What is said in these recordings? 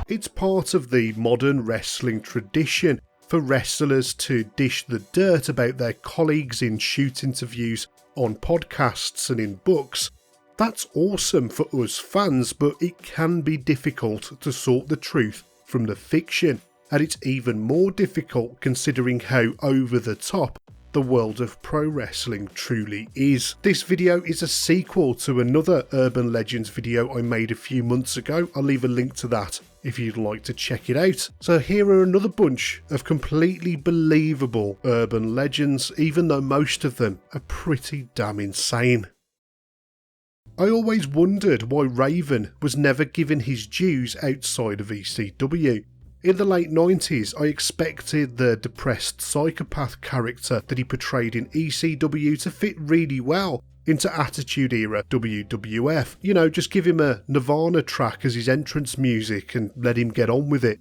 It's part of the modern wrestling tradition for wrestlers to dish the dirt about their colleagues in shoot interviews, on podcasts and in books. That's awesome for us fans, but it can be difficult to sort the truth from the fiction, and it's even more difficult considering how over the top the world of pro wrestling truly is. This video is a sequel to another Urban Legends video I made a few months ago. I'll leave a link to that if you'd like to check it out. So here are another bunch of completely believable urban legends, even though most of them are pretty damn insane. I always wondered why Raven was never given his dues outside of ECW. In the late 90s, I expected the depressed psychopath character that he portrayed in ECW to fit really well into Attitude Era WWF. You know, just give him a Nirvana track as his entrance music and let him get on with it.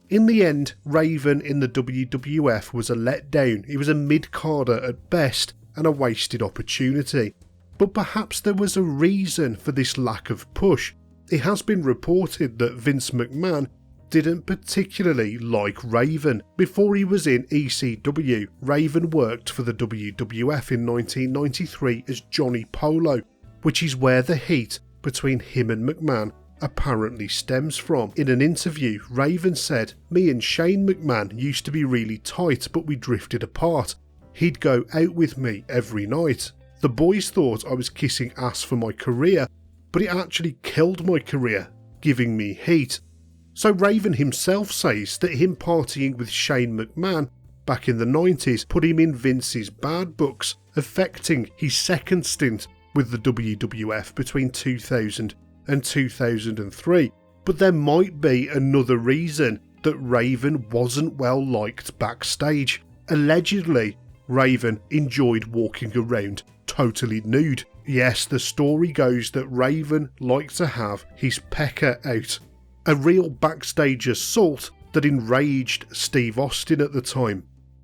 In the end, Raven in the WWF was a letdown. He was a mid-carder at best and a wasted opportunity. But perhaps there was a reason for this lack of push. It has been reported that Vince McMahon didn't particularly like Raven. Before he was in ECW, Raven worked for the WWF in 1993 as Johnny Polo, which is where the heat between him and McMahon apparently stems from. In an interview, Raven said, "Me and Shane McMahon used to be really tight, but we drifted apart. He'd go out with me every night. The boys thought I was kissing ass for my career, but it actually killed my career, giving me heat." So Raven himself says that him partying with Shane McMahon back in the 90s put him in Vince's bad books, affecting his second stint with the WWF between 2000 and 2003. But there might be another reason that Raven wasn't well liked backstage. Allegedly, Raven enjoyed walking around totally nude. Yes, the story goes that Raven liked to have his pecker out. A real backstage assault that enraged Steve Austin at the time.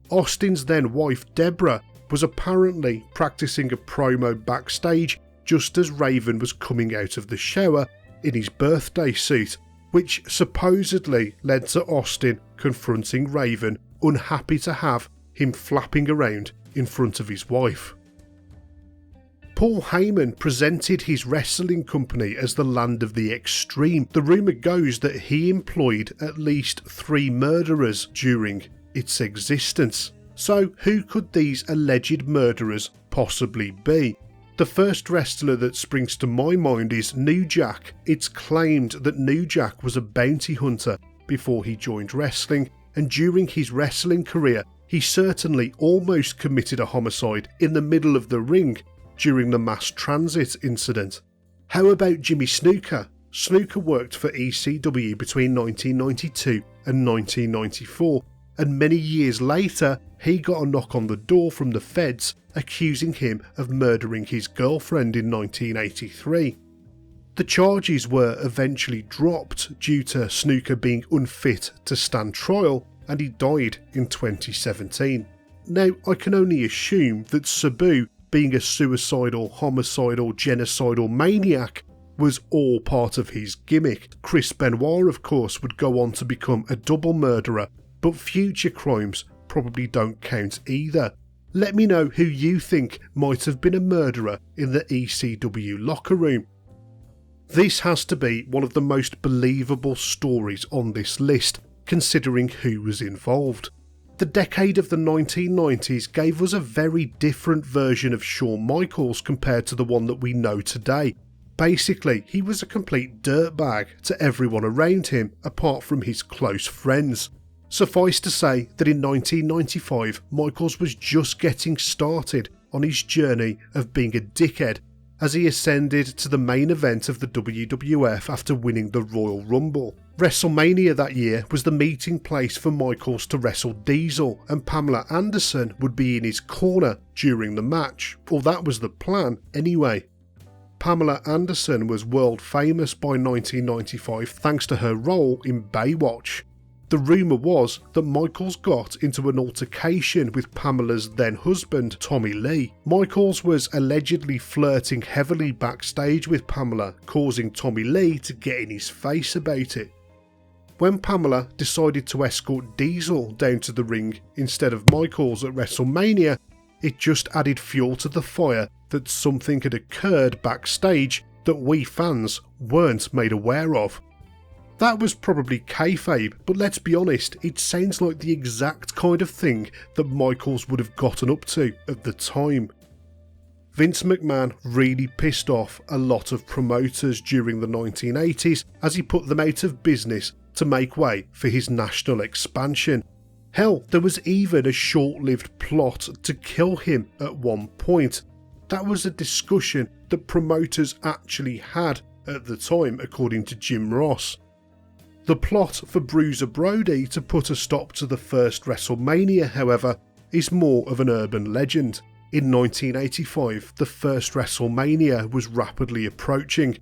Austin's then wife Deborah was apparently practicing a promo backstage just as Raven was coming out of the shower in his birthday suit, which supposedly led to Austin confronting Raven, unhappy to have him flapping around in front of his wife. Paul Heyman presented his wrestling company as the land of the extreme. The rumour goes that he employed at least 3 murderers during its existence. So who could these alleged murderers possibly be? The first wrestler that springs to my mind is New Jack. It's claimed that New Jack was a bounty hunter before he joined wrestling, and during his wrestling career he certainly almost committed a homicide in the middle of the ring during the mass transit incident. How about Jimmy Snuka? Snuka worked for ECW between 1992 and 1994, and many years later he got a knock on the door from the feds accusing him of murdering his girlfriend in 1983. The charges were eventually dropped due to Snuka being unfit to stand trial, and he died in 2017. Now, I can only assume that Sabu, being a suicidal, homicidal, genocidal maniac, was all part of his gimmick. Chris Benoit, of course, would go on to become a double murderer, but future crimes probably don't count either. Let me know who you think might have been a murderer in the ECW locker room. This has to be one of the most believable stories on this list, considering who was involved. The decade of the 1990s gave us a very different version of Shawn Michaels compared to the one that we know today. Basically, he was a complete dirtbag to everyone around him apart from his close friends. Suffice to say that in 1995, Michaels was just getting started on his journey of being a dickhead as he ascended to the main event of the WWF after winning the Royal Rumble. WrestleMania that year was the meeting place for Michaels to wrestle Diesel, and Pamela Anderson would be in his corner during the match, or that was the plan anyway. Pamela Anderson was world famous by 1995 thanks to her role in Baywatch. The rumour was that Michaels got into an altercation with Pamela's then husband, Tommy Lee. Michaels was allegedly flirting heavily backstage with Pamela, causing Tommy Lee to get in his face about it. when Pamela decided to escort Diesel down to the ring instead of Michaels at WrestleMania, it just added fuel to the fire that something had occurred backstage that we fans weren't made aware of. That was probably kayfabe, but let's be honest, it sounds like the exact kind of thing that Michaels would have gotten up to at the time. Vince McMahon really pissed off a lot of promoters during the 1980s as he put them out of business to make way for his national expansion. Hell, there was even a short-lived plot to kill him at one point. That was a discussion that promoters actually had at the time, according to Jim Ross. The plot for Bruiser Brody to put a stop to the first WrestleMania, however, is more of an urban legend. In 1985, the first WrestleMania was rapidly approaching.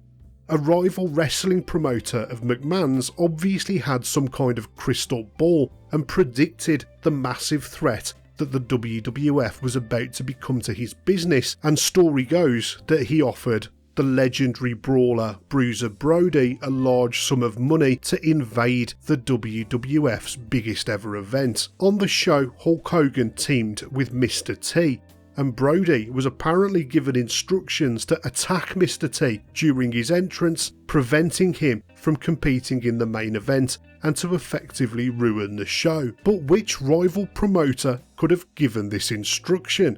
A rival wrestling promoter of McMahon's obviously had some kind of crystal ball and predicted the massive threat that the WWF was about to become to his business, and story goes that he offered the legendary brawler Bruiser Brody a large sum of money to invade the WWF's biggest ever event. On the show, Hulk Hogan teamed with Mr. T, and Brody was apparently given instructions to attack Mr. T during his entrance, preventing him from competing in the main event and to effectively ruin the show. But which rival promoter could have given this instruction?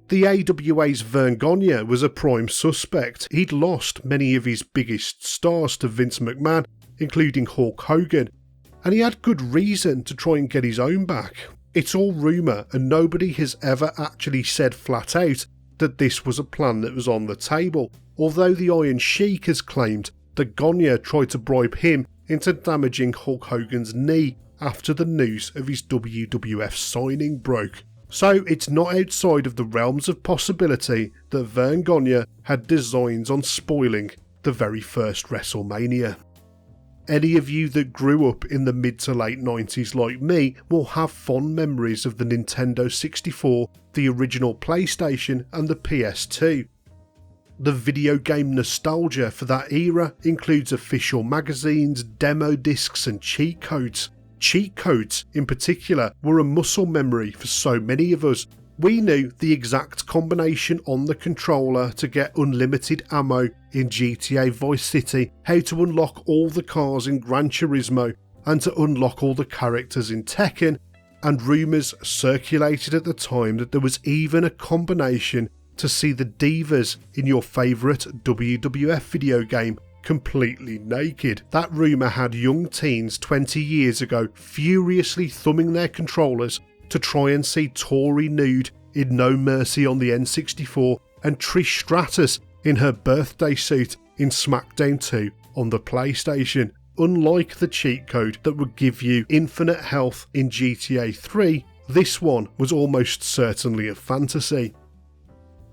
The AWA's Verne Gagne was a prime suspect. He'd lost many of his biggest stars to Vince McMahon, including Hulk Hogan, and he had good reason to try and get his own back. It's all rumour, and nobody has ever actually said flat out that this was a plan that was on the table, although the Iron Sheik has claimed that Gagne tried to bribe him into damaging Hulk Hogan's knee after the news of his WWF signing broke. So it's not outside of the realms of possibility that Verne Gagne had designs on spoiling the very first WrestleMania. Any of you that grew up in the mid to late 90s like me will have fond memories of the Nintendo 64, the original PlayStation and the PS2. The video game nostalgia for that era includes official magazines, demo discs and cheat codes. Cheat codes, in particular, were a muscle memory for so many of us. We knew the exact combination on the controller to get unlimited ammo in GTA Vice City, how to unlock all the cars in Gran Turismo, and to unlock all the characters in Tekken, and rumours circulated at the time that there was even a combination to see the divas in your favourite WWF video game completely naked. That rumour had young teens 20 years ago furiously thumbing their controllers to try and see Tori nude in No Mercy on the N64 and Trish Stratus in her birthday suit in SmackDown 2 on the PlayStation. Unlike the cheat code that would give you infinite health in GTA 3, this one was almost certainly a fantasy.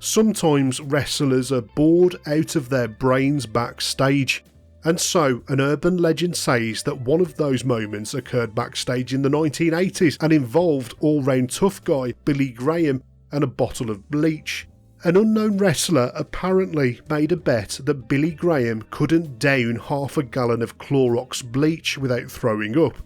Sometimes wrestlers are bored out of their brains backstage, and so an urban legend says that one of those moments occurred backstage in the 1980s and involved all-round tough guy Billy Graham and a bottle of bleach. An unknown wrestler apparently made a bet that Billy Graham couldn't down half a gallon of Clorox bleach without throwing up.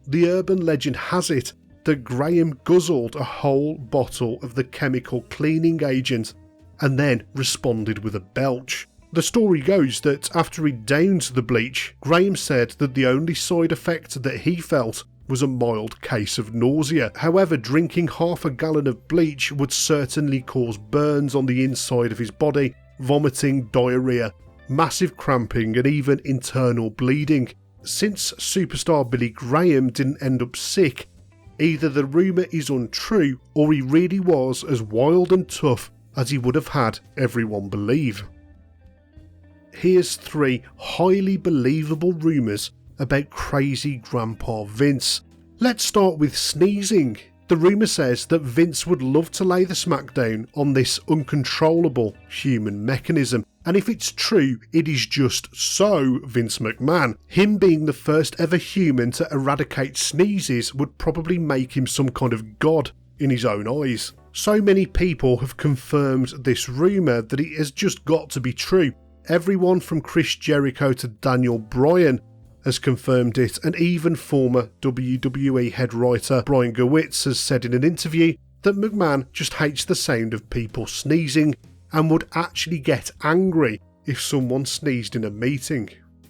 The urban legend has it that Graham guzzled a whole bottle of the chemical cleaning agent and then responded with a belch. The story goes that after he downed the bleach, Graham said that the only side effect that he felt was a mild case of nausea. However, drinking half a gallon of bleach would certainly cause burns on the inside of his body, vomiting, diarrhea, massive cramping and even internal bleeding. Since superstar Billy Graham didn't end up sick, either the rumour is untrue or he really was as wild and tough as he would have had everyone believe. Here's 3 highly believable rumours about crazy Grandpa Vince. Let's start with sneezing. The rumour says that Vince would love to lay the smackdown on this uncontrollable human mechanism, and if it's true, it is just so Vince McMahon. Him being the first ever human to eradicate sneezes would probably make him some kind of god in his own eyes. So many people have confirmed this rumour that it has just got to be true. Everyone from Chris Jericho to Daniel Bryan has confirmed it, and even former WWE head writer Brian Gewirtz has said in an interview that McMahon just hates the sound of people sneezing and would actually get angry if someone sneezed in a meeting.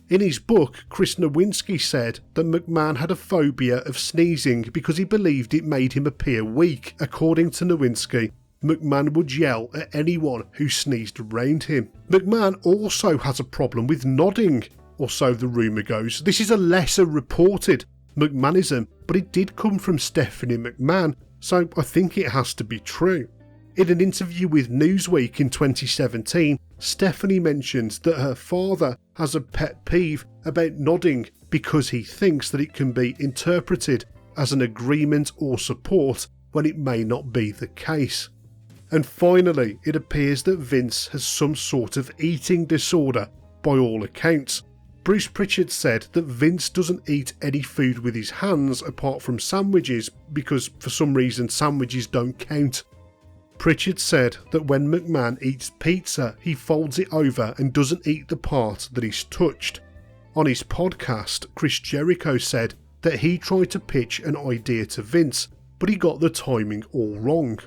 In his book, Chris Nowinski said that McMahon had a phobia of sneezing because he believed it made him appear weak. According to Nowinski, McMahon would yell at anyone who sneezed around him. McMahon also has a problem with nodding, or so the rumour goes. This is a lesser reported McMahonism, but it did come from Stephanie McMahon, so I think it has to be true. In an interview with Newsweek in 2017, Stephanie mentions that her father has a pet peeve about nodding because he thinks that it can be interpreted as an agreement or support when it may not be the case. And finally, it appears that Vince has some sort of eating disorder by all accounts. Bruce Pritchard said that Vince doesn't eat any food with his hands apart from sandwiches because for some reason sandwiches don't count. Pritchard said that when McMahon eats pizza, he folds it over and doesn't eat the part that is touched. On his podcast, Chris Jericho said that he tried to pitch an idea to Vince, but he got the timing all wrong.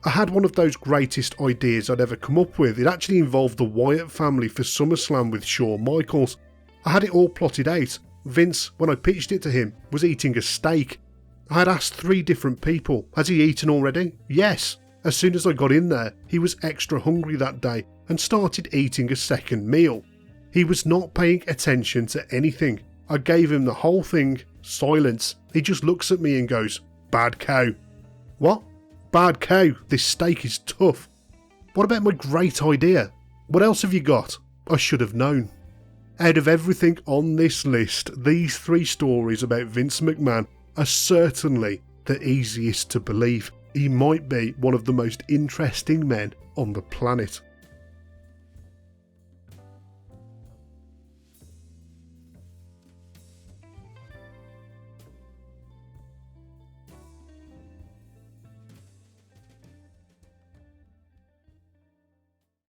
I had one of those greatest ideas I'd ever come up with. It actually involved the Wyatt family for SummerSlam with Shawn Michaels. I had it all plotted out. Vince, when I pitched it to him, was eating a steak. I had asked 3 different people, has he eaten already? Yes. As soon as I got in there, he was extra hungry that day and started eating a second meal. He was not paying attention to anything. I gave him the whole thing, silence. He just looks at me and goes, "Bad cow." What? Bad cow, this steak is tough. What about my great idea? What else have you got? I should have known. Out of everything on this list, these 3 stories about Vince McMahon are certainly the easiest to believe. He might be one of the most interesting men on the planet.